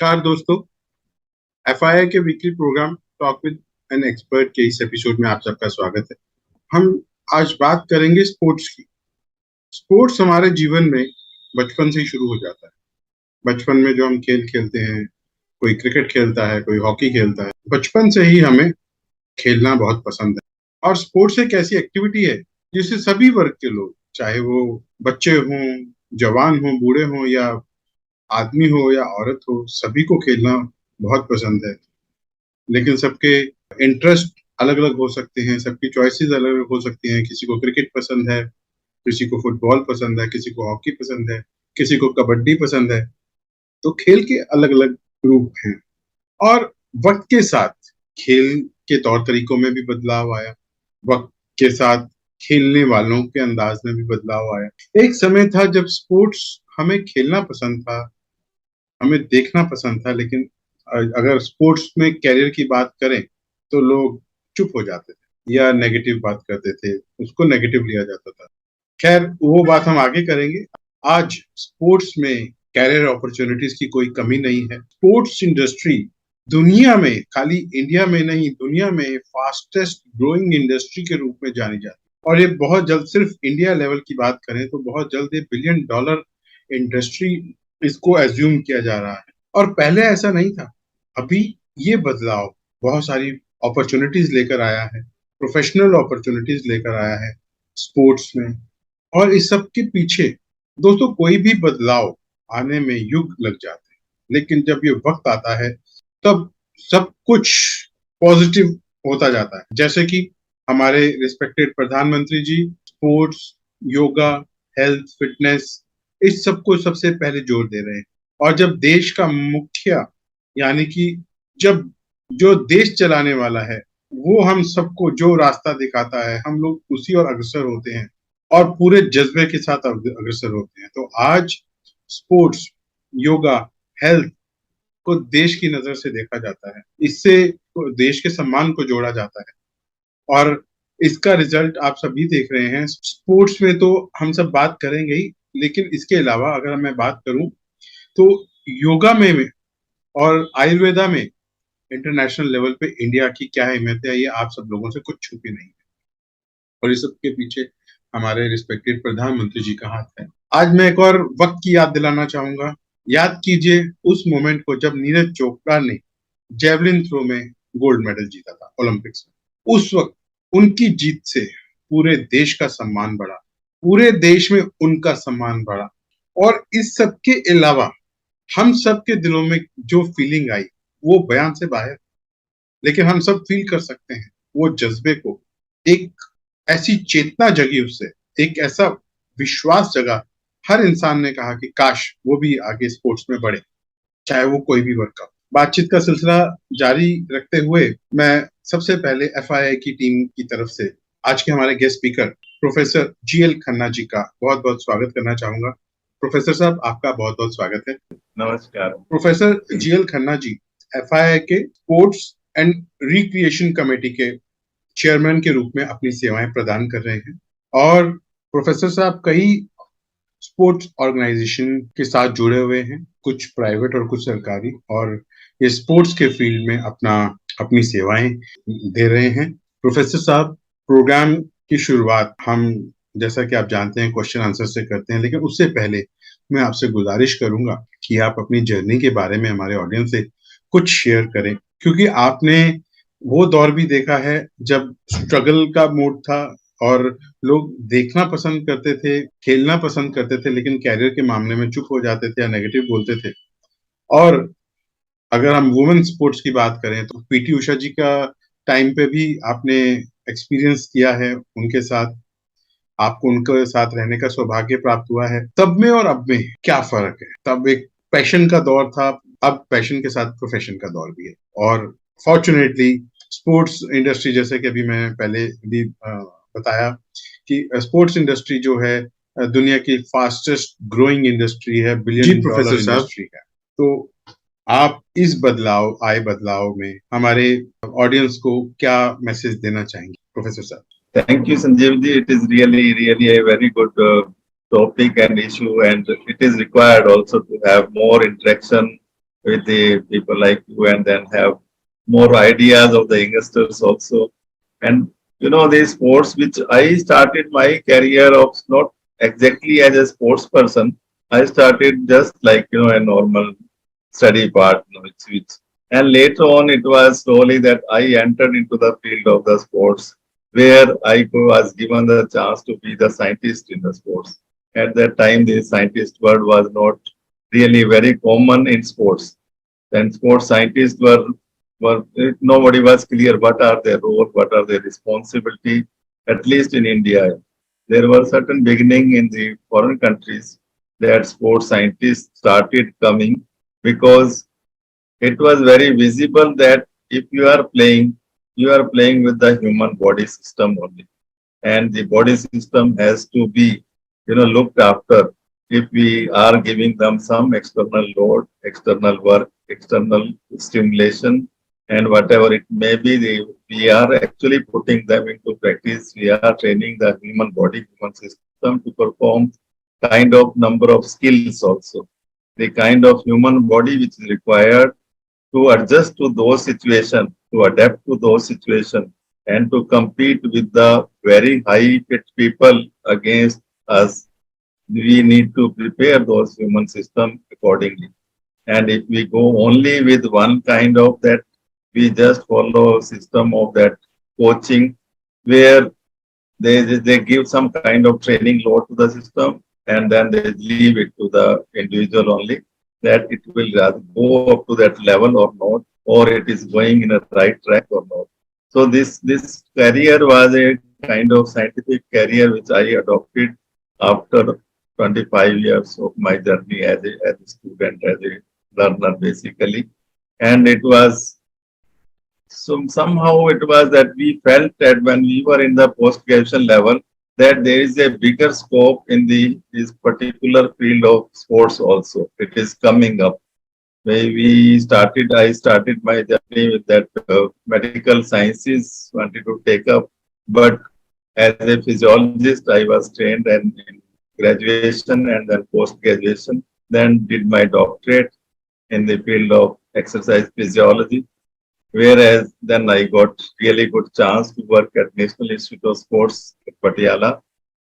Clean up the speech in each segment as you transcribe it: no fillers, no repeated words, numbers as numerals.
नमस्कार दोस्तों, एफआईआई के weekly programme talk with an expert के इस एपिसोड में आप सबका स्वागत है। हम आज बात करेंगे स्पोर्ट्स की। स्पोर्ट्स हमारे जीवन में बचपन से ही शुरू हो जाता है। बचपन में जो हम खेल खेलते हैं, कोई क्रिकेट खेलता है, कोई हॉकी खेलता है, बचपन से ही हमें खेलना बहुत पसंद है। और स्पोर्ट्स एक ऐसी एक्टिविटी है जिसे सभी वर्ग के लोग, चाहे वो बच्चे हों, जवान हों, बूढ़े हों या आदमी हो या औरत हो, सभी को खेलना बहुत पसंद है। लेकिन सबके इंटरेस्ट अलग अलग हो सकते हैं, सबकी चॉइसेस अलग अलग हो सकती हैं। किसी को क्रिकेट पसंद है, किसी को फुटबॉल पसंद है, किसी को हॉकी पसंद है, किसी को कबड्डी पसंद है। तो खेल के अलग अलग रूप हैं और वक्त के साथ खेल के तौर तरीकों में भी बदलाव आया। वक्त के साथ खेलने वालों के अंदाज में भी बदलाव आया। एक समय था जब स्पोर्ट्स हमें खेलना पसंद था, हमें देखना पसंद था, लेकिन अगर स्पोर्ट्स में कैरियर की बात करें तो लोग चुप हो जाते थे या नेगेटिव बात करते थे, उसको नेगेटिव लिया जाता था। खैर, वो बात हम आगे करेंगे। आज स्पोर्ट्स में कैरियर अपॉर्चुनिटीज की कोई कमी नहीं है। स्पोर्ट्स इंडस्ट्री दुनिया में, खाली इंडिया में नहीं, दुनिया में फास्टेस्ट ग्रोइंग इंडस्ट्री के रूप में जानी जाती है। और ये बहुत जल्द, सिर्फ इंडिया लेवल की बात करें तो बहुत जल्द ये $1 बिलियन इंडस्ट्री इसको एज्यूम किया जा रहा है। और पहले ऐसा नहीं था। अभी ये बदलाव बहुत सारी अपॉर्चुनिटीज लेकर आया है, प्रोफेशनल अपॉर्चुनिटीज लेकर आया है स्पोर्ट्स में। और इस सब के पीछे दोस्तों कोई भी बदलाव आने में युग लग जाते हैं, लेकिन जब ये वक्त आता है तब सब कुछ पॉजिटिव होता जाता है। जैसे कि हमारे रिस्पेक्टेड प्रधानमंत्री जी स्पोर्ट्स, योगा, हेल्थ, फिटनेस, इस सबको सबसे पहले जोर दे रहे हैं। और जब देश का मुखिया, यानी कि जब जो देश चलाने वाला है, वो हम सबको जो रास्ता दिखाता है, हम लोग उसी और अग्रसर होते हैं और पूरे जज्बे के साथ अग्रसर होते हैं। तो आज स्पोर्ट्स, योगा, हेल्थ को देश की नजर से देखा जाता है। इससे देश के सम्मान को जोड़ा जाता है और इसका रिजल्ट आप सभी देख रहे हैं। स्पोर्ट्स में तो हम सब बात करेंगे ही, लेकिन इसके अलावा अगर मैं बात करूं तो योगा में और आयुर्वेदा में इंटरनेशनल लेवल पे इंडिया की क्या अहमियत है, ये आप सब लोगों से कुछ छुपी नहीं है। और इस सब के पीछे हमारे रिस्पेक्टेड प्रधानमंत्री जी का हाथ है। आज मैं एक और वक्त की याद दिलाना चाहूंगा। याद कीजिए उस मोमेंट को जब नीरज चोपड़ा ने जेवलिन थ्रो में गोल्ड मेडल जीता था ओलंपिक्स में। उस वक्त उनकी जीत से पूरे देश का सम्मान बढ़ा, पूरे देश में उनका सम्मान बढ़ा। और इस सब के अलावा हम सब के दिलों में जो फीलिंग आई वो बयान से बाहर, लेकिन हम सब फील कर सकते हैं वो जज्बे को। एक ऐसी चेतना जगी उससे, एक ऐसा विश्वास जगा। हर इंसान ने कहा कि काश वो भी आगे स्पोर्ट्स में बढ़े, चाहे वो कोई भी वर्ग का। बातचीत का सिलसिला जारी रखते हुए मैं सबसे पहले एफआईआई की टीम की तरफ से आज के हमारे guest speaker professor G L Khanna ji का बहुत बहुत स्वागत करना चाहूंगा। प्रोफेसर साहब, आपका बहुत बहुत स्वागत है। नमस्कार। प्रोफेसर जीएल खन्ना जी एफआईआई के स्पोर्ट्स एंड रिक्रिएशन कमेटी के चेयरमैन के रूप में अपनी सेवाएं प्रदान कर रहे हैं। और प्रोफेसर साहब कई स्पोर्ट्स ऑर्गेनाइजेशन के साथ जुड़े हुए हैं, कुछ प्राइवेट और कुछ सरकारी, और ये स्पोर्ट्स के फील्ड में अपनी सेवाएं दे रहे हैं। प्रोफेसर साहब, प्रोग्राम की शुरुआत हम, जैसा कि आप जानते हैं, क्वेश्चन आंसर से करते हैं, लेकिन उससे पहले मैं आपसे गुजारिश करूंगा कि आप अपनी जर्नी के बारे में हमारे ऑडियंस से कुछ शेयर करें, क्योंकि आपने वो दौर भी देखा है जब स्ट्रगल का मूड था और लोग देखना पसंद करते थे, खेलना पसंद करते थे, लेकिन कैरियर के मामले में चुप हो जाते थे या नेगेटिव बोलते थे। और अगर हम वुमेन स्पोर्ट्स की बात करें तो पीटी उषा जी का टाइम पे भी आपने एक्सपीरियंस किया है उनके साथ, आपको उनके साथ रहने का सौभाग्य प्राप्त हुआ है। तब में और अब में क्या फर्क है? तब एक पैशन का दौर था, अब पैशन के साथ प्रोफेशन का दौर भी है। और फॉर्चुनेटली स्पोर्ट्स इंडस्ट्री, जैसे कि अभी मैं पहले भी बताया कि स्पोर्ट्स इंडस्ट्री जो है दुनिया की फास्टेस्ट ग्रोइंग इंडस्ट्री है, $1 बिलियन इंडस्ट्री है। तो आप इस आए बदलाव में हमारे ऑडियंस को क्या मैसेज देना चाहेंगे प्रोफेसर साहब? Thank you, Sanjeev ji. It is really a very good topic and issue, and it is required also to have more interaction with the people like you, and then have more ideas of the youngsters also. And the sports which I started my career of not exactly as a sports person. I started just like a normal study part, and later on it was slowly that I entered into the field of the sports, where I was given the chance to be the scientist in the sports. At that time, the scientist word was not really very common in sports. Then sports scientists were nobody was clear what are their role, what are their responsibility. At least in India, there were certain beginning in the foreign countries that sports scientists started coming, because it was very visible that if you are playing with the human body system only, and the body system has to be looked after. If we are giving them some external load, external work, external stimulation, and whatever it may be, we are actually putting them into practice. We are training the human body, human system to perform kind of number of skills also. The kind of human body which is required to adjust to those situations, to adapt to those situations, and to compete with the very high fit people against us. We need to prepare those human system accordingly. And if we go only with one kind of that, we just follow system of that coaching, where they give some kind of training load to the system, and then they leave it to the individual only, that it will rather go up to that level or not, or it is going in a right track or not. So this career was a kind of scientific career which I adopted after 25 years of my journey as a student, as a learner basically. And it was, so somehow it was that we felt that when we were in the post-graduation level, that there is a bigger scope in the this particular field of sports also. It is coming up. I started my journey with that medical sciences, wanted to take up, but as a physiologist, I was trained and in graduation and then post-graduation, then did my doctorate in the field of exercise physiology. Whereas then I got really good chance to work at National Institute of Sports at Patiala.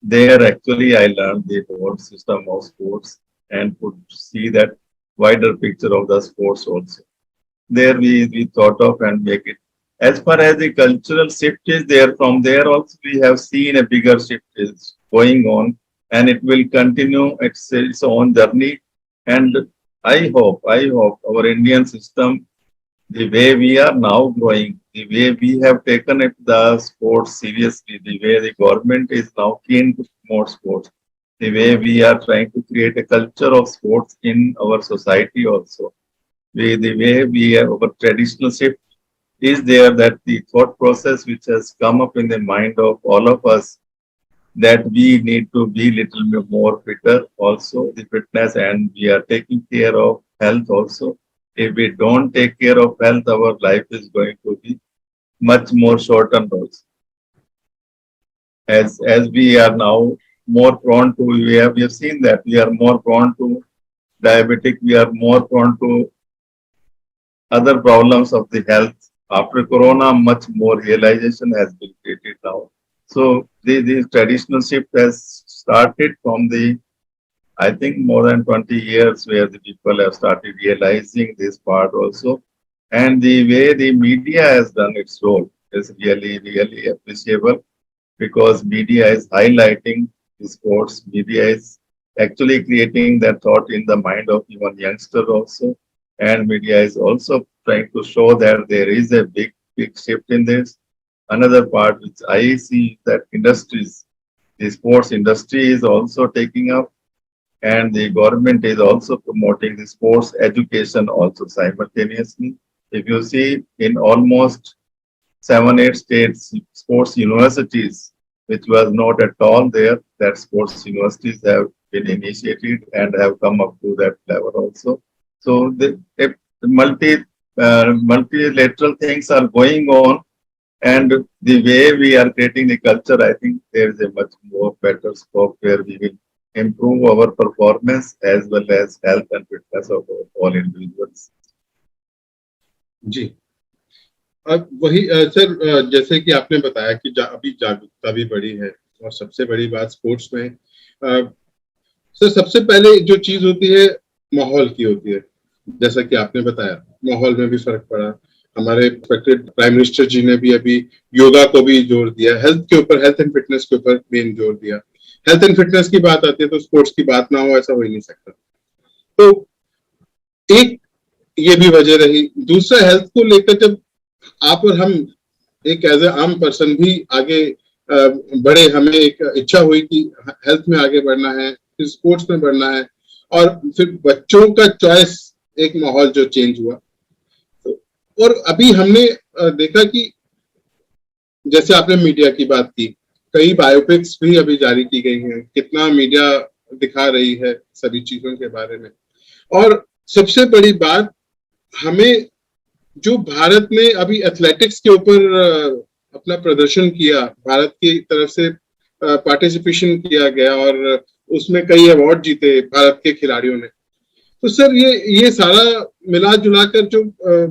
There actually I learned the whole system of sports and could see that wider picture of the sports also. There we thought of and make it. As far as the cultural shift is there, from there also we have seen a bigger shift is going on, and it will continue its own journey. And I hope our Indian system, the way we are now growing, the way we have taken it the sports seriously, the way the government is now keen to promote sports, the way we are trying to create a culture of sports in our society also. The way we have our traditional shift is there, that the thought process which has come up in the mind of all of us, that we need to be little bit more fitter also, the fitness, and we are taking care of health also. If we don't take care of health, our life is going to be much more shortened also. As we are now more prone to, we have seen that we are more prone to diabetic, we are more prone to other problems of the health. After Corona, much more realization has been created now. So the traditional shift has started from the, I think, more than 20 years, where the people have started realizing this part also. And the way the media has done its role is really, really appreciable, because media is highlighting the sports. Media is actually creating that thought in the mind of even youngster also. And media is also trying to show that there is a big shift in this. Another part which I see, that industries, the sports industry is also taking up, and the government is also promoting the sports education also simultaneously. If you see, in almost 7, 8 states, sports universities, which was not at all there, that sports universities have been initiated and have come up to that level also. So the multilateral things are going on, and the way we are creating the culture, I think there is a much more better scope where we will improve our performance as well as health and fitness of all individuals. जी। अब वही sir, जैसे कि आपने बताया कि अभी जागरूकता भी बढ़ी है, और सबसे बड़ी बात स्पोर्ट्स में सर सबसे पहले जो चीज होती है माहौल की होती है। जैसा कि आपने बताया, माहौल में भी फर्क पड़ा। हमारे रिस्पेक्टेड प्राइम मिनिस्टर जी ने भी अभी योगा को भी जोर दिया, हेल्थ के ऊपर, हेल्थ एंड फिटनेस के ऊपर मेन जोर दिया। हेल्थ एंड फिटनेस की बात आती है तो स्पोर्ट्स की बात ना हो ऐसा हो ही नहीं सकता। तो एक ये भी वजह रही। दूसरा, हेल्थ को लेकर जब आप और हम एक एज ए आम पर्सन भी आगे बढ़े, हमें एक इच्छा हुई कि हेल्थ में आगे बढ़ना है, फिर स्पोर्ट्स में बढ़ना है, और फिर बच्चों का चॉइस, एक माहौल जो चेंज हुआ। तो और अभी हमने देखा कि जैसे आपने मीडिया की बात की, कई बायोपिक्स भी अभी जारी की गई हैं, कितना मीडिया दिखा रही है सभी चीजों के बारे में। और सबसे बड़ी बात, हमें जो भारत ने अभी एथलेटिक्स के ऊपर अपना प्रदर्शन किया, भारत की तरफ से पार्टिसिपेशन किया गया, और उसमें कई अवार्ड जीते भारत के खिलाड़ियों ने। तो सर ये सारा मिला जुला कर जो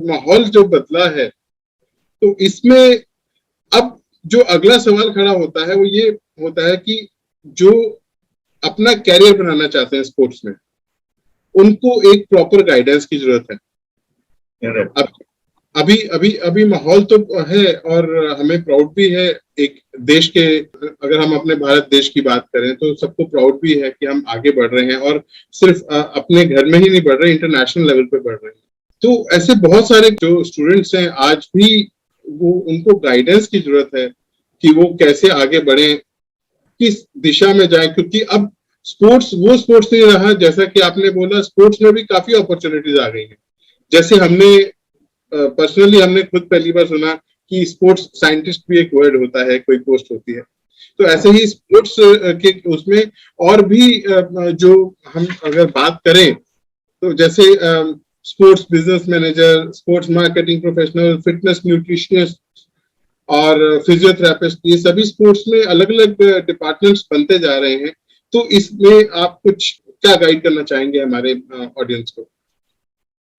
माहौल जो बदला है, तो इसमें अब जो अगला सवाल खड़ा होता है वो ये होता है कि जो अपना कैरियर बनाना चाहते हैं स्पोर्ट्स में, उनको एक प्रॉपर गाइडेंस की जरूरत है। Correct. अब अभी अभी अभी माहौल तो है, और हमें प्राउड भी है एक देश के, अगर हम अपने भारत देश की बात करें तो सबको प्राउड भी है कि हम आगे बढ़ रहे हैं, और सिर्फ अपने घर में ही नहीं बढ़ रहे, इंटरनेशनल लेवल पे बढ़ रहे हैं। तो ऐसे बहुत सारे जो स्टूडेंट्स हैं आज भी, वो उनको गाइडेंस की जरूरत है कि वो कैसे आगे बढ़े, किस दिशा में जाए, क्योंकि अब स्पोर्ट्स वो स्पोर्ट्स नहीं रहा। जैसा कि आपने बोला, स्पोर्ट्स में भी काफी अपॉर्चुनिटीज आ गई हैं। जैसे हमने पर्सनली हमने खुद पहली बार सुना कि स्पोर्ट्स साइंटिस्ट भी एक वर्ड होता है, कोई पोस्ट होती है। तो ऐसे ही स्पोर्ट्स के उसमें और भी जो हम अगर बात करें, तो जैसे sports business manager, sports marketing professional, fitness nutritionist और फिजियोथेरापिस्ट, ये सभी स्पोर्ट्स में अलग अलग डिपार्टमेंट्स बनते जा रहे हैं। तो इसमें आप कुछ क्या गाइड करना चाहेंगे हमारे ऑडियंस को?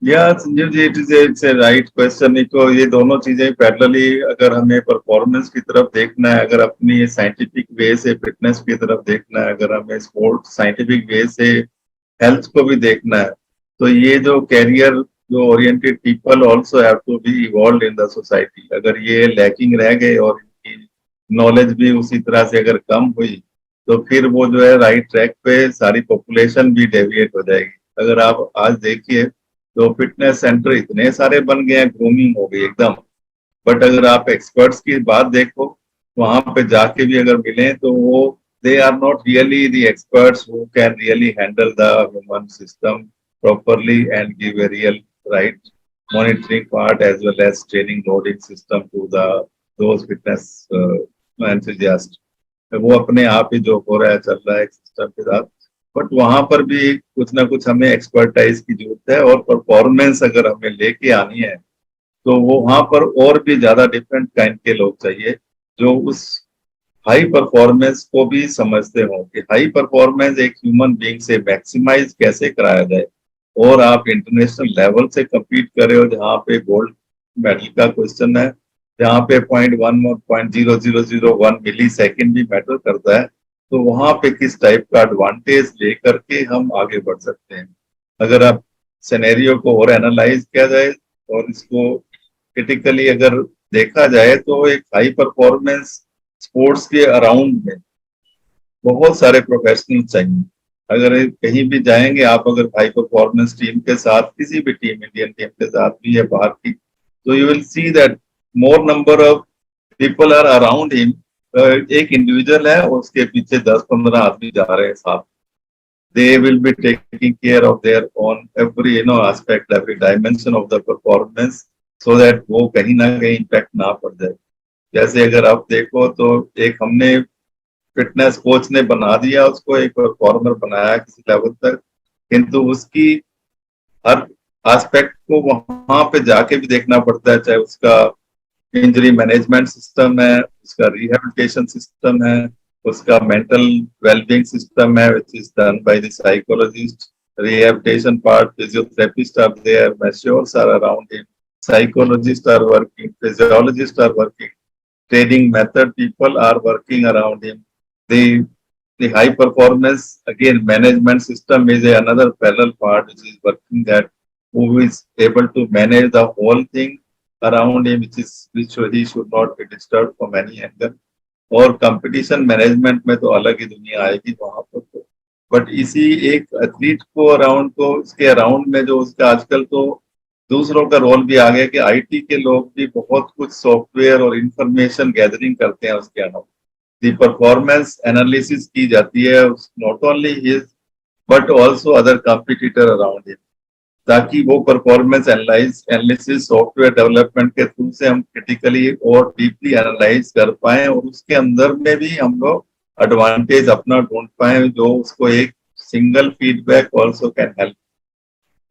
या Sanjeev ji, it's a right question. तो ये दोनों चीजें पैरेलली, अगर हमें परफॉर्मेंस की तरफ देखना है, अगर अपनी साइंटिफिक वे से फिटनेस की तरफ देखना है, अगर हमें स्पोर्ट साइंटिफिक वे से हेल्थ को भी देखना है, तो ये जो कैरियर जो oriented people also have to be involve in the society. अगर ये लैकिंग रह गए और इनकी नॉलेज भी उसी तरह से अगर कम हुई, तो फिर वो जो है राइट ट्रैक पे सारी पॉपुलेशन भी डेविएट हो जाएगी। अगर आप आज देखिए तो फिटनेस सेंटर इतने सारे बन गए हैं, ग्रूमिंग हो गई एकदम। बट अगर आप एक्सपर्ट्स की बात देखो, वहां पे जाके भी अगर मिले तो वो they are not really the experts who can really handle the human system properly and give a real right monitoring part as well as training loading system to the those fitness enthusiasts. वो अपने आप ही जो हो रहा है चल रहा है सिस्टम के साथ, बट वहां पर भी कुछ ना कुछ हमें एक्सपर्टाइज की जरूरत है। और परफॉर्मेंस अगर हमें लेके आनी है तो वो वहां पर और भी ज्यादा डिफरेंट काइंड के लोग चाहिए, जो उस हाई परफॉर्मेंस को भी समझते हो कि हाई परफॉर्मेंस एक ह्यूमन बीइंग से मैक्सिमाइज कैसे कराया जाए, और आप इंटरनेशनल लेवल से compete कर रहे हो जहाँ पे गोल्ड मेडल का क्वेश्चन है, जहाँ पे 0.1 और 0.0001 मिली सेकेंड भी मैटर करता है। तो वहां पे किस टाइप का एडवांटेज लेकर के हम आगे बढ़ सकते हैं। अगर आप सिनेरियो को और एनालाइज किया जाए और इसको क्रिटिकली अगर देखा जाए, तो एक हाई परफॉर्मेंस स्पोर्ट्स के अराउंड में बहुत सारे प्रोफेशनल चाहिए। अगर कहीं भी जाएंगे आप, अगर हाई परफॉर्मेंस टीम के साथ, किसी भी टीम, इंडियन टीम के साथ भी है बाहर की, तो you will see that more number of people are around him. एक इंडिविजुअल है, उसके पीछे 10-15 आदमी जा रहे हैं साथ। They will be taking care of their own every aspect, every dimension of the performance, so that वो कहीं ना कहीं इम्पैक्ट ना पड़ जाए। जैसे अगर आप देखो तो एक हमने फिटनेस कोच ने बना दिया, उसको एक परफॉर्मर बनाया किसी लेवल तक, किंतु उसकी हर एस्पेक्ट को वहां पे जाके भी देखना पड़ता है, चाहे उसका इंजरी मैनेजमेंट सिस्टम है, उसका रिहेबिलिटेशन सिस्टम है, उसका मेंटल वेलबींग सिस्टम है which is done by the psychologist, rehabilitation part, physiotherapist are there, masseurs are around him, psychologists are working, physiologists are working, training method people are working around him. The high performance again management system is another parallel part which is working, that who is able to manage the whole thing around him, which he should not be disturbed from any angle. और competition management में तो अलग ही दुनिया आएगी वहां पर तो, but इसी एक एथलीट को अराउंड को इसके अराउंड में जो उसका आजकल तो दूसरों का रोल भी आ गया कि आईटी के लोग भी बहुत कुछ सॉफ्टवेयर और इंफॉर्मेशन गैदरिंग करते हैं उसके अलावा दी परफॉर्मेंस एनालिसिस की जाती है, not only his but also other competitor around him, ताकि वो परफॉर्मेंस एनालिसिस सॉफ्टवेयर डेवलपमेंट के थ्रू से हम क्रिटिकली और डीपली एनालाइज कर पाए और उसके अंदर में भी हम लोग एडवांटेज अपना ढूंढ पाए जो उसको एक single feedback also can help.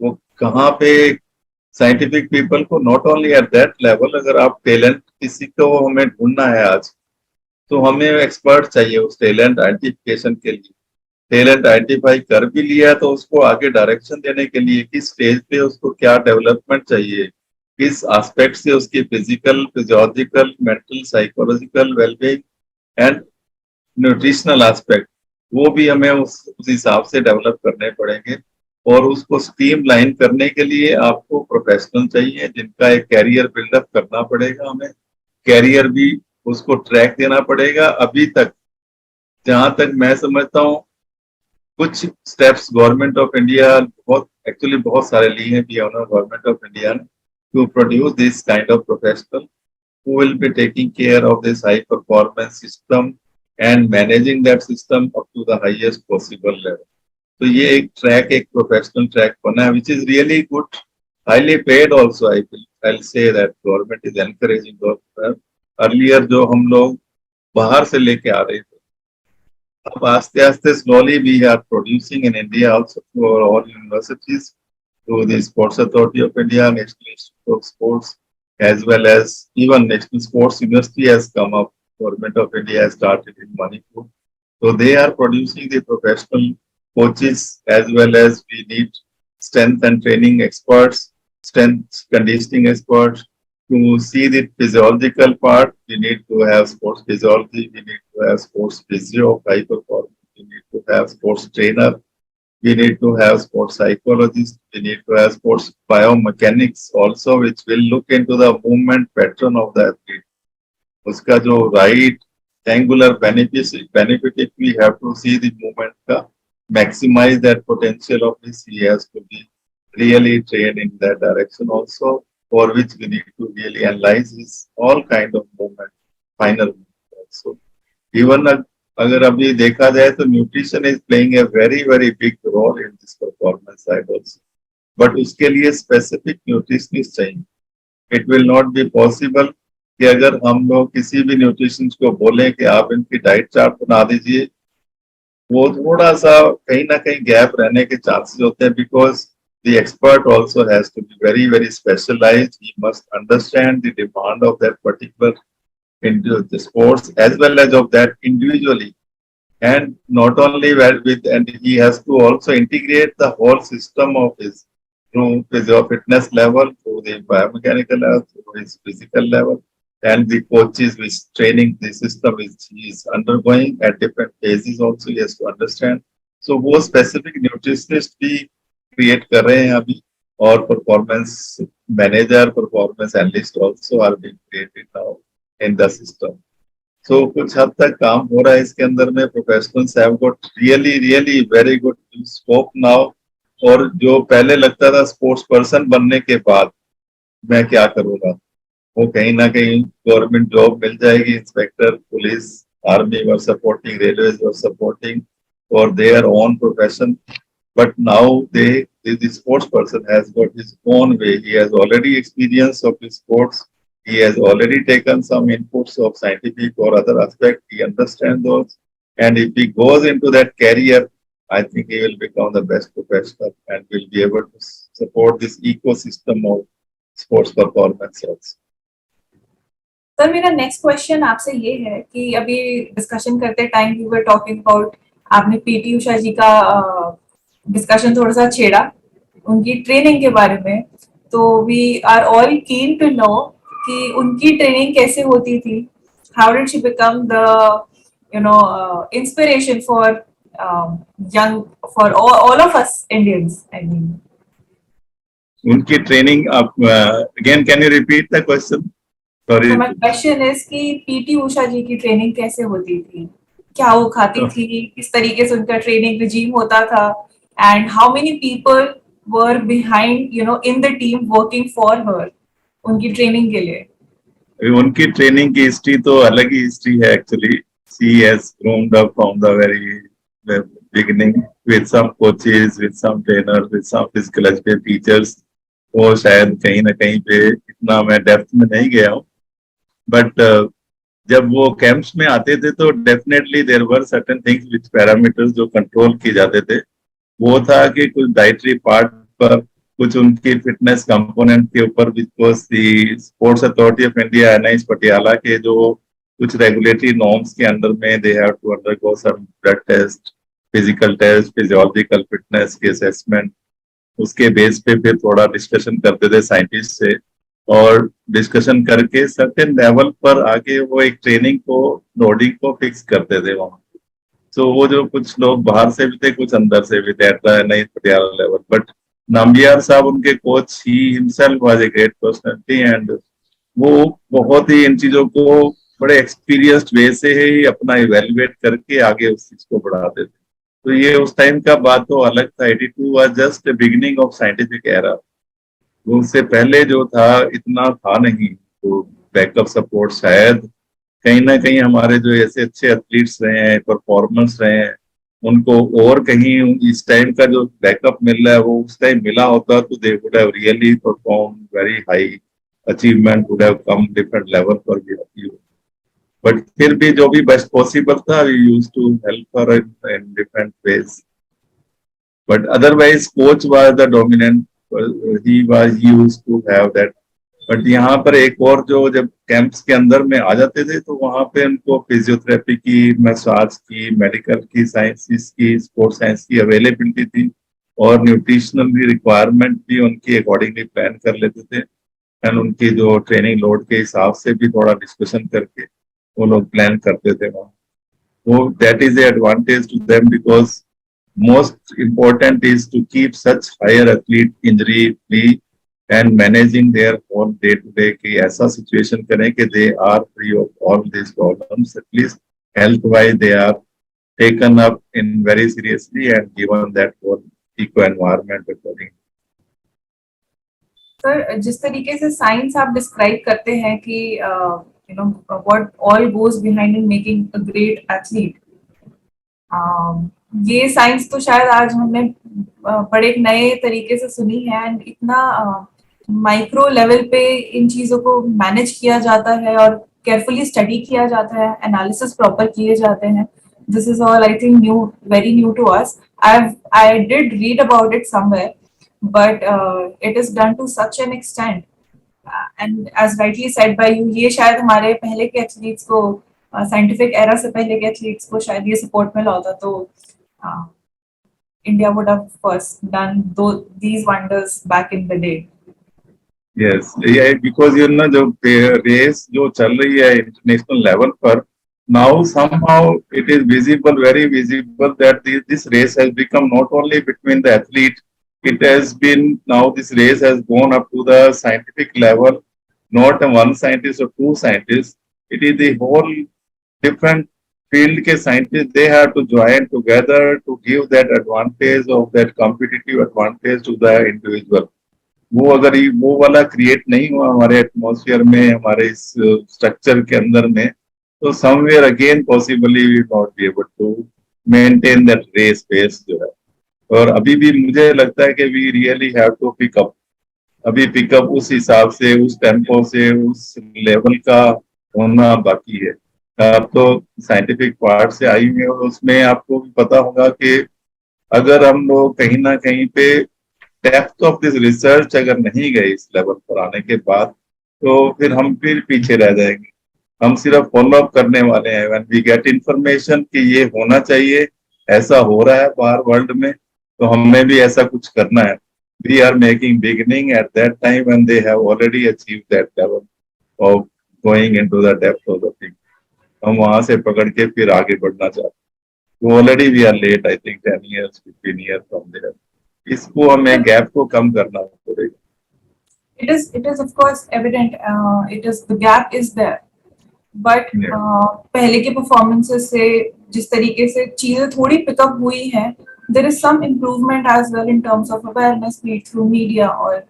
वो कहाँ पे साइंटिफिक पीपल को not only at that level, अगर आप टैलेंट किसी को हमें ढूंढना है आज तो हमें एक्सपर्ट चाहिए उस टैलेंट आइडेंटिफिकेशन के लिए। टैलेंट आइडेंटिफाई कर भी लिया तो उसको आगे डायरेक्शन देने के लिए किस स्टेज पे उसको क्या डेवलपमेंट चाहिए, किस एस्पेक्ट से उसकी physical, physiological, mental, psychological wellbeing and nutritional aspect, वो भी हमें उस हिसाब से डेवलप करने पड़ेंगे। और उसको स्ट्रीमलाइन करने के लिए आपको प्रोफेशनल चाहिए जिनका एक कैरियर बिल्डअप करना पड़ेगा, हमें कैरियर भी उसको ट्रैक देना पड़ेगा। अभी तक जहां तक मैं समझता हूँ कुछ स्टेप्स गवर्नमेंट ऑफ इंडिया बहुत सारे लिए हैं गवर्नमेंट ऑफ इंडिया ने to produce this kind of professional who will be taking care of this high performance system and managing that system up to the highest possible level. तो ये एक track, एक professional track बना है which is really good, highly paid also. I'll say that government is encouraging those. Earlier जो हम लोग बाहर से लेके आ रहे थे, अब आस्ते आस्ते slowly we are producing in India also for all universities through the Sports Authority of India, National Institute of Sports, as well as even National Sports University has come up. Government of India has started in Manipur. So they are producing the professional coaches, as well as we need strength and training experts, strength conditioning experts. To see the physiological part, we need to have sports physiology, we need to have sports physio of high performance, we need to have sports trainer, we need to have sports psychologists, we need to have sports biomechanics also, which will look into the movement pattern of the athlete. Uska jo right angular benefit if we have to see the movement ka, maximize that potential of this, he has to be really trained in that direction also, for which we need to really analyze his all kind of movement, final movement also. Even अगर अभी देखा जाए तो nutrition is playing a very very big role in this performance side also, but उसके लिए specific nutritionist चाहिए। It will not be possible कि अगर हम लोग किसी भी न्यूट्रिशनिस्ट को बोलें कि आप इनकी डाइट चार्ट बना दीजिए, वो थोड़ा सा कहीं ना कहीं गैप रहने के चांसेस होते हैं, because the expert also has to be very very specialized. He must understand the demand of that particular into the sports as well as of that individually, and not only with, and he has to also integrate the whole system of his through physio fitness level, through the biomechanical level, through his physical level, and the coaches which training the system which he is undergoing at different phases also he has to understand. So वो specific nutritionist भी create कर रहे हैं अभी, और performance manager, performance analyst also are being created now in the system. So कुछ हद तक काम हो रहा है इसके अंदर में. Professionals have got really very good scope now. और जो पहले लगता था स्पोर्ट्स पर्सन बनने के बाद मैं क्या करूँगा, वो कहीं ना कहीं गवर्नमेंट जॉब मिल जाएगी, inspector, police, army were supporting, railways were supporting for their own profession. But now the sports person has got his own way. He has already experience of his sports. He has already taken some inputs of scientific or other aspect. He understands those. And if he goes into that career, I think he will become the best professional and will be able to support this ecosystem of sports performance also. Sir मेरा next question आपसे ये है कि अभी discussion करते time we were talking about, आपने PT Usha ji का discussion थोड़ा सा छेड़ा उनकी ट्रेनिंग के बारे में. तो we are all keen to know कि उनकी ट्रेनिंग कैसे होती थी, how did she become the inspiration for young, for all of us Indians, I mean. उनकी ट्रेनिंग आप again can you repeat the question? Sorry. So my question is कि PT Usha ji की training कैसे होती थी, क्या वो खाती थी, किस तरीके से उनका ट्रेनिंग रिजीम होता था, and how many people were behind in the team working for her उनकी ट्रेनिंग के लिए. उनकी ट्रेनिंग की हिस्ट्री तो अलग ही हिस्ट्री है actually. She has grown up from the very beginning with some coaches, with some trainers, with some physical education teachers. वो शायद कहीं ना कहीं पे इतना मैं डेप्थ में नहीं गया हूँ, बट जब वो कैंप्स में आते थे तो definitely there were certain things which parameters जो कंट्रोल किए जाते थे. वो था कि कुछ डाइटरी पार्ट पर, कुछ उनकी फिटनेस कंपोनेंट के ऊपर, because the sports authority of India NIS Patiala के जो कुछ रेगुलेटरी नॉर्म्स के अंडर में they have to undergo some blood test, physical test, physiological fitness की असेसमेंट. उसके बेस पे फिर थोड़ा डिस्कशन करते थे साइंटिस्ट से, और डिस्कशन करके सर्टेन लेवल पर आगे वो एक ट्रेनिंग को, लोडिंग को फिक्स करते थे वहां. तो वो जो कुछ लोग बाहर से भी थे, कुछ अंदर से भी थे एट द नहीं पटियाला लेवल. बट नाम्बियार साहब उनके coach, he himself was a great personality, and वो बहुत ही इन चीजों को बड़े एक्सपीरियंस्ड वे से ही अपना इवेल्युएट करके आगे उस चीज को बढ़ाते थे. तो ये उस टाइम का बात तो अलग था. 82 was just the beginning of scientific era. उससे पहले जो था इतना था नहीं. तो बैकअप सपोर्ट शायद कहीं ना कहीं हमारे जो ऐसे अच्छे एथलीट्स रहे हैं, परफॉर्मर्स रहे हैं, उनको और कहीं इस टाइम का जो बैकअप मिल रहा है वो उस टाइम मिला होता तो they would have really perform very high. Achievement would have come different level पर भी. बट फिर भी जो भी बेस्ट पॉसिबल था, we used to help her in different ways. But otherwise coach was the dominant. He was used to have that. But यहाँ पर एक और, जो जब कैंप्स के अंदर में आ जाते थे तो वहां पे उनको फिजियोथेरेपी की, मसाज की, मेडिकल की, साइंसिस की, स्पोर्ट्स साइंस की अवेलेबिलिटी थी, और न्यूट्रिशनल भी रिक्वायरमेंट भी उनकी अकॉर्डिंगली प्लान कर लेते थे. एंड उनकी जो ट्रेनिंग लोड के हिसाब से भी थोड़ा डिस्कशन करके वो लोग प्लान करते थे वहाँ. तो that is the advantage to them, because most important is to keep such higher athlete injury free and managing their whole day to day, कि ऐसा सिचुएशन करें कि they are free of all this problems. At least health wise they are taken up in very seriously and given that whole eco environment according. Sir, जिस तरीके से science आप describe करते हैं कि what all goes behind in making a great athlete, ये science तो शायद आज हमने बड़े एक नए तरीके से सुनी है, एंड इतना माइक्रो लेवल पे इन चीजों को मैनेज किया जाता है और केयरफुली स्टडी किया जाता है, एनालिसिस प्रॉपर किए जाते हैं. This is all I think new, very new to us. I did read about it somewhere, but it is done to such an extent, and as rightly said by you, ये शायद हमारे पहले के athletes को, scientific era से पहले के athletes को शायद ये सपोर्ट मिला होता तो India would have first done these wonders back in the day. Yes, yeah, because you know जो रेस जो चल रही है इंटरनेशनल लेवल पर, now somehow it is visible, very visible, that this race has become not only between the athlete. It has been, now this race has gone up to the scientific level, not one scientist or two scientists. It is the whole different field के scientists, they have to join together to give that advantage of that competitive advantage to the individual. वो अगर वो वाला create नहीं हुआ हमारे atmosphere में, हमारे इस स्ट्रक्चर के अंदर में, तो somewhere again possibly we not be able to maintain that race pace जो है. और अभी भी मुझे लगता है कि we really have to pick up. अभी पिकअप उस हिसाब से, उस टेम्पो से, उस लेवल का होना बाकी है. आप तो साइंटिफिक पार्ट से आई हुई, और उसमें आपको भी पता होगा कि अगर हम लोग कहीं ना कहीं पे डेप्थ ऑफ दिस रिसर्च अगर नहीं गए इस लेवल पर आने के बाद, तो फिर हम फिर पीछे रह जाएंगे. हम सिर्फ फॉलो अप करने वाले हैं. व्हेन वी गेट इंफॉर्मेशन कि ये होना चाहिए, ऐसा हो रहा है बाहर वर्ल्ड में, तो हमने भी ऐसा कुछ करना है. we are making beginning at that time when they have already achieved that level of going into the depth of the thing. हम वहां से पकड़ के फिर आगे बढ़ना चाहते हैं. So already we are late, I think 10 years, 15 years from there. इसको हमें गैप को कम करना पड़ेगा. It is of course evident. It is the gap is there, but पहले के performances से जिस तरीके से चीजें थोड़ी पिकअप हुई हैं, there is some improvement as well in terms of awareness, be it through media or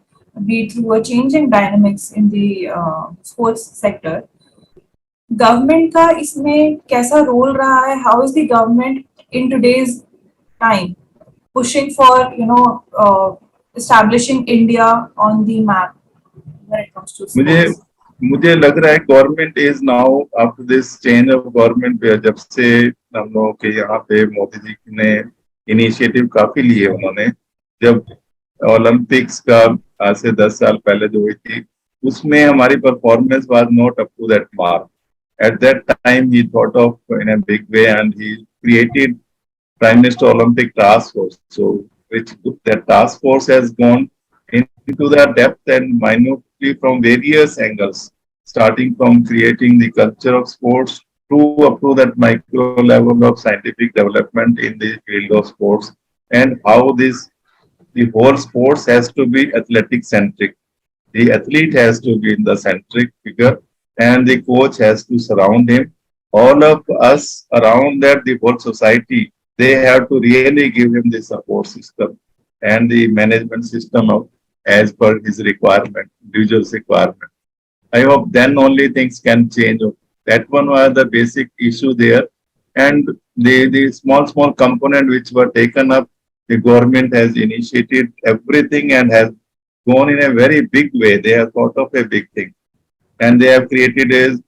be it through a changing dynamics in the sports sector. Government का इसमें कैसा role रहा है? How is the government in today's time pushing for establishing India on the map when it comes to sports? मुझे लग रहा है government is now after this change of government, जब से हम लोगों के यहाँ पे मोदी जी ने इनिशिएटिव काफी लिए उन्होंने, जब ओलंपिक्स का आज से 10 साल पहले जो हुई थी उसमें हमारी performance was not up to that mark. At that time he thought of in a big way and he created Prime Minister Olympic Task Force. So, which that task force has gone into the depth and minutely from various angles, starting from creating the culture of sports to up to that micro level of scientific development in the field of sports, and how the whole sports has to be athletic centric. The athlete has to be in the centric figure, and the coach has to surround him. All of us around that, the whole society, they have to really give him the support system and the management system of, as per his requirement, individual's requirement. I hope then only things can change. That one was the basic issue there. And the small component which were taken up, the government has initiated everything and has gone in a very big way. They have thought of a big thing. And they have created a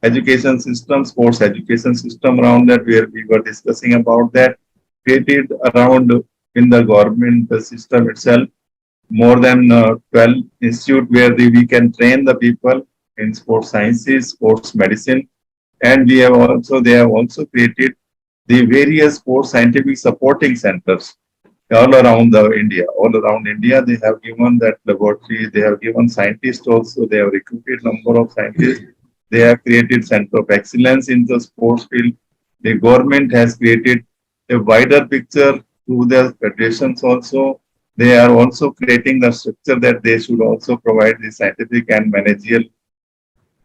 education system, sports education system around that, where we were discussing about that, created around in the government system itself, more than 12 institute where we can train the people in sports sciences, sports medicine, and they have also created the various sports scientific supporting centers all around India. All around India, they have given that laboratory, they have given scientists also, they have recruited number of scientists. They have created center of excellence in the sports field. The government has created a wider picture through their federations also. They are also creating the structure that they should also provide the scientific and managerial,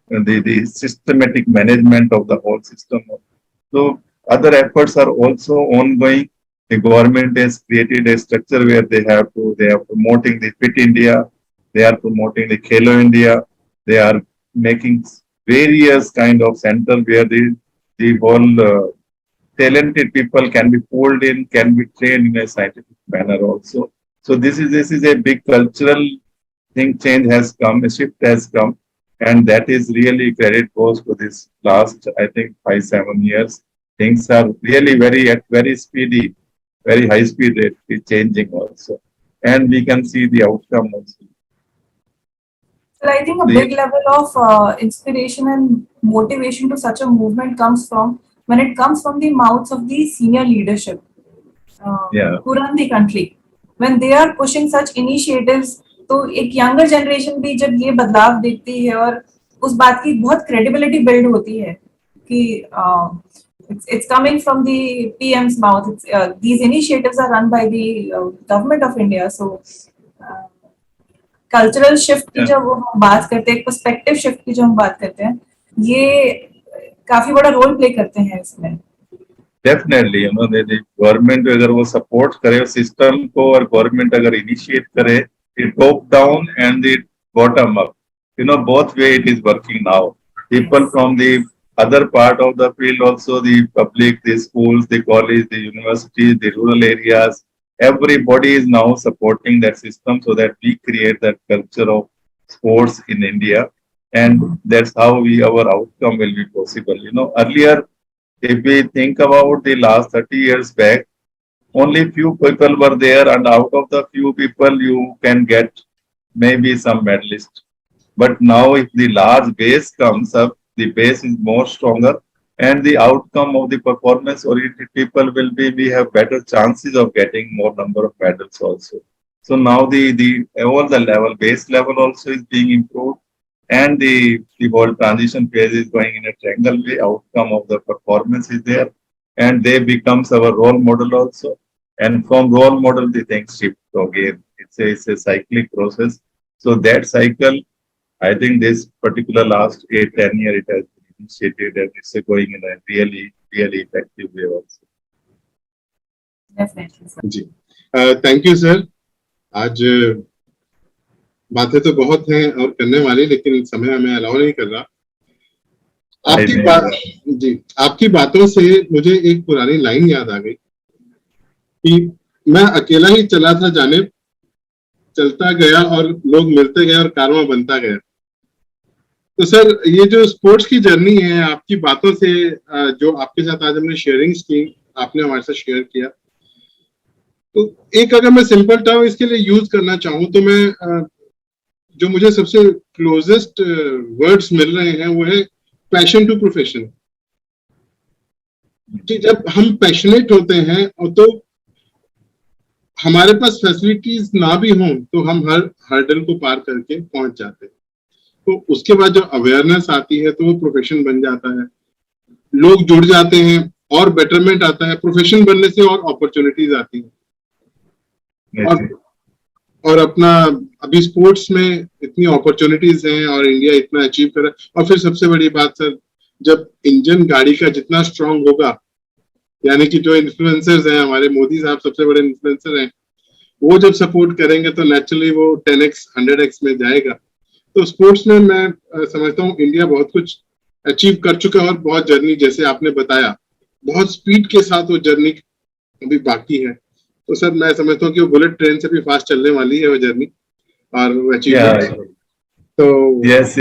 the systematic management of the whole system. So other efforts are also ongoing. The government has created a structure where they are promoting the Fit India, they are promoting the Khelo India, they are making various kind of center where the whole talented people can be pulled in, can be trained in a scientific manner also. So this is a big cultural thing. Change has come, a shift has come, and that is really credit goes to this last, I think, 5-7 years. Things are really very speedy, very high speed rate changing also, and we can see the outcome also. So I think a big level of inspiration and motivation to such a movement comes from when it comes from the mouths of the senior leadership who run the country. When they are pushing such initiatives, तो एक younger generation भी जब ये बदलाव देखती है और उस बात की बहुत credibility build होती है कि it's coming from the PM's mouth. These initiatives are run by the government of India. So cultural shift की जब हम बात करते हैं, पर्सपेक्टिव शिफ्ट की जो हम बात करते हैं, ये काफी बड़ा रोल प्ले करते हैं इसमें. डेफिनेटली the गवर्नमेंट अगर वो सपोर्ट करे सिस्टम को, और गवर्नमेंट अगर इनिशिएट करे top down and the bottom up, both way it is working now. People from the other part of the field also, the public, the schools, the college, the universities, the rural areas, everybody is now supporting that system so that we create that culture of sports in India, and that's how our outcome will be possible. Earlier, if we think about the last 30 years back, only few people were there, and out of the few people you can get maybe some medalist. But now if the large base comes up, the base is more stronger, and the outcome of the performance oriented people will be, we have better chances of getting more number of medals also. So now the all the level base level also is being improved, and the whole transition phase is going in a triangle way. Outcome of the performance is there, and they becomes our role model also. And from role model, the things shift again. It's a cyclic process. So that cycle, I think this particular last 8-10 year it has been initiated, and it's going in a really effective way also. Definitely, sir. जी, thank you sir. आज बातें तो बहुत हैं और करने वाली, लेकिन समय हमें अलाउ नहीं कर रहा। आपकी बात जी, आपकी बातों से मुझे एक पुरानी लाइन याद आ गई कि मैं अकेला ही चला था जाने, चलता गया और लोग मिलते गए और कारवां बनता गया। तो सर, ये जो स्पोर्ट्स की जर्नी है, आपकी बातों से जो आपके साथ आज हमने शेयरिंग्स की, आपने हमारे साथ शेयर किया, तो एक अगर मैं सिंपल टर्म इसके लिए यूज करना चाहूँ तो मैं जो मुझे सबसे क्लोजेस्ट वर्ड्स मिल रहे हैं वो है पैशन टू प्रोफेशन। कि जब हम पैशनेट होते हैं और तो हमारे पास फैसिलिटीज ना भी हों तो हम हर हर्डल को पार करके पहुंच जाते हैं। तो उसके बाद जो अवेयरनेस आती है तो वो प्रोफेशन बन जाता है, लोग जुड़ जाते हैं और बेटरमेंट आता है, प्रोफेशन बनने से और अपॉर्चुनिटीज आती हैं। और अपना अभी स्पोर्ट्स में इतनी अपॉर्चुनिटीज हैं और इंडिया इतना अचीव कर रहा है। और फिर सबसे बड़ी बात सर, जब इंजन गाड़ी का जितना स्ट्रांग होगा, यानी कि जो इन्फ्लुएंसर्स हैं, हमारे मोदी साहब सबसे बड़े इन्फ्लुएंसर हैं, वो जब सपोर्ट करेंगे तो नेचुरली वो 10x 100x में जाएगा। तो स्पोर्ट्स में मैं समझता हूँ इंडिया बहुत कुछ अचीव कर चुका है और बहुत जर्नी, जैसे आपने बताया, बहुत स्पीड के साथ वो जर्नी अभी बाकी है। तो सर मैं समझता हूँ कि वो बुलेट ट्रेन से भी फास्ट चलने वाली है वो जर्नी और अचीवमेंट। तो यस,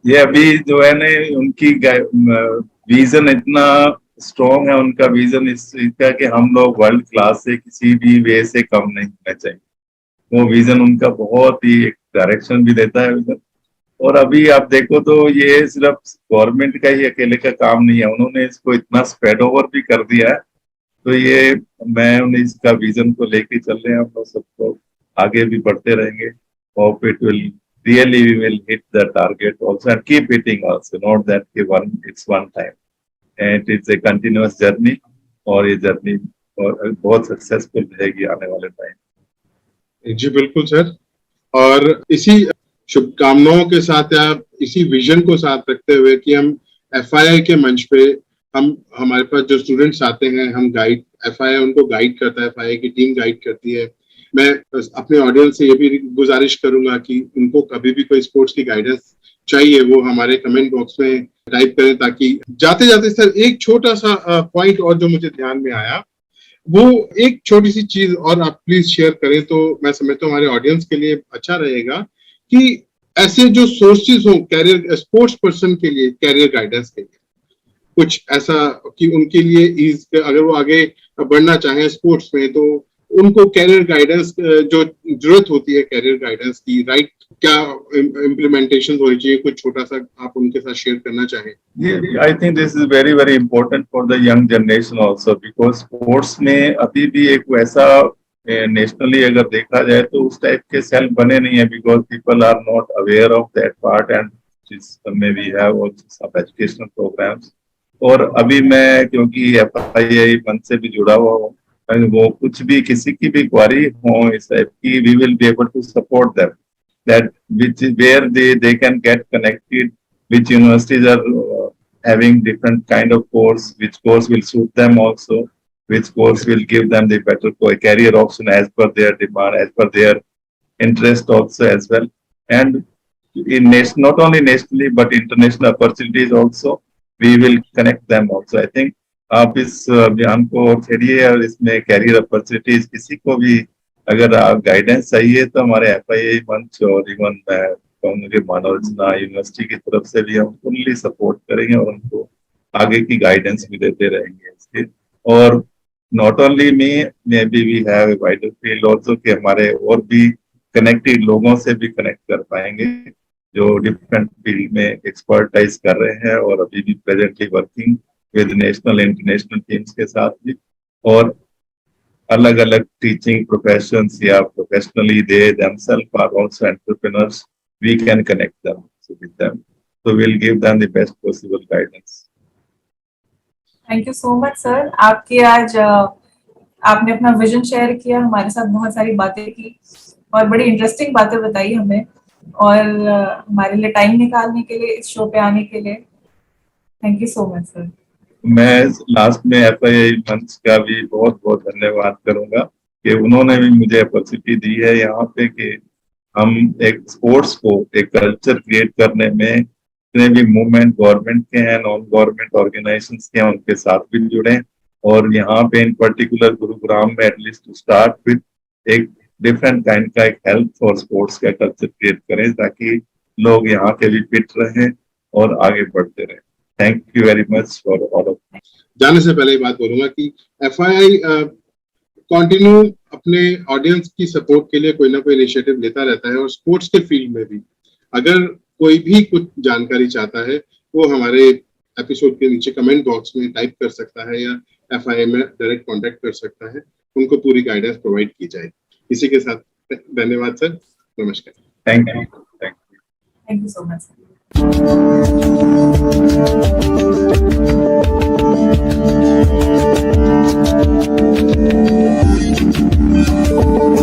ये अभी जो है ना, उनकी विजन इतना स्ट्रॉन्ग है, उनका विजन इसका कि हम लोग वर्ल्ड क्लास से किसी भी वे से कम नहीं होना चाहिए। वो विजन उनका बहुत ही एक डायरेक्शन भी देता है विजन। और अभी आप देखो तो ये सिर्फ गवर्नमेंट का ही अकेले का काम नहीं है, उन्होंने इसको इतना स्प्रेड ओवर भी कर दिया है। तो ये मैं उन्हें इसका विजन को लेके चल रहे हैं, हम लोग सबको आगे भी बढ़ते रहेंगे। Hope it will really we will hit the target also and keep hitting also, not that it's one time, and it's a continuous journey। और ये जर्नी और बहुत सक्सेसफुल रहेगी आने वाले टाइम। जी बिल्कुल सर, और इसी शुभकामनाओं के साथ या इसी विजन को साथ रखते हुए कि हम FII के मंच पे हमारे पास जो स्टूडेंट्स आते हैं, हम गाइड, FII उनको गाइड करता है, FII की टीम गाइड करती है। मैं अपने ऑडियंस से ये भी गुजारिश करूंगा कि उनको कभी भी कोई स्पोर्ट्स की गाइडेंस चाहिए वो हमारे कमेंट बॉक्स में टाइप करें, ताकि जाते जाते सर एक छोटा सा पॉइंट और जो मुझे ध्यान में आया, वो एक छोटी सी चीज और आप प्लीज शेयर करें तो मैं समझता हूँ हमारे ऑडियंस के लिए अच्छा रहेगा कि ऐसे जो सोर्सेज हो कैरियर स्पोर्ट्स पर्सन के लिए, कैरियर गाइडेंस के लिए कुछ ऐसा कि उनके लिए अगर वो आगे बढ़ना चाहें स्पोर्ट्स में तो उनको कैरियर गाइडेंस जो जरूरत होती है कैरियर गाइडेंस की, राइट, क्या इम्प्लीमेंटेशन होनी चाहिए, कुछ छोटा सा आप उनके साथ शेयर करना चाहें। I think this is very very important for the young generation also, because sports में अभी भी एक वैसा नेशनली अगर देखा जाए तो उस टाइप के सेल बने नहीं है, because people are not aware of that part and may we have also some educational programs. और अभी मैं क्योंकि FII मंच से भी जुड़ा हुआ हूँ, वो कुछ भी किसी की भी क्वारी हो इस टाइप की, we will be able to support them, that which is where they can get connected, which universities are having different kind of course, which course will suit them also, which course will give them the better career option as per their demand, as per their interest also as well. And in not only nationally but international opportunities also, we will connect them also। I think आप इस अभियान को छेड़िए और इसमें career opportunities किसी को भी अगर गाइडेंस चाहिए तो हमारे FII मंच और इवन मैं कहूँगी मानवजना यूनिवर्सिटी की तरफ से भी हम फुल्ली सपोर्ट करेंगे और उनको आगे की गाइडेंस भी देते रहेंगे इसके। और not only me, maybe we have a wider field also कि हमारे और भी कनेक्टेड लोगों से भी कनेक्ट कर पाएंगे जो डिफरेंट फील्ड में एक्सपर्टाइज कर रहे हैं और अभी भी presently working with national international teams के साथ भी। और अलग अलग टीचिंग प्रोफेशंस या professionally they themselves are also entrepreneurs, we can connect them with them, so we'll give them the best possible guidance. Thank you so much sir, आपके आज आपने अपना विजन शेयर किया, हमारे साथ बहुत सारी बातें की और बड़ी इंटरेस्टिंग बातें बताई हमें, और हमारे लिए टाइम निकालने के लिए, इस शो पे आने के लिए thank you so much sir. मैं लास्ट में FII मंच का भी बहुत बहुत धन्यवाद करूंगा कि उन्होंने भी मुझे अपॉर्चुनिटी दी है यहाँ पे कि हम एक स्पोर्ट्स को एक कल्चर क्रिएट करने में जितने भी मूवमेंट गवर्नमेंट के हैं, नॉन गवर्नमेंट ऑर्गेनाइजेशंस के हैं, उनके साथ भी जुड़े, और यहाँ पे इन पर्टिकुलर गुरुग्राम में एटलीस्ट टू स्टार्ट विद एक डिफरेंट काइंड का एक हेल्प फॉर स्पोर्ट्स का कल्चर क्रिएट करें ताकि लोग यहाँ के भी फिट रहें और आगे बढ़ते रहें। Thank you very much for all of. जाने से पहले ही बात बोलूंगा कि FII कंटिन्यू अपने ऑडियंस की सपोर्ट के लिए कोई ना कोई इनिशिएटिव लेता रहता है, और स्पोर्ट्स के फील्ड में भी अगर कोई भी कुछ जानकारी चाहता है वो हमारे एपिसोड के नीचे कमेंट बॉक्स में टाइप कर सकता है या FII में डायरेक्ट कांटेक्ट कर सकता है, उनको पूरी गाइडेंस प्रोवाइड की जाएगी। इसी के साथ धन्यवाद सर, नमस्कार। Thank you, thank you so much. Thank you.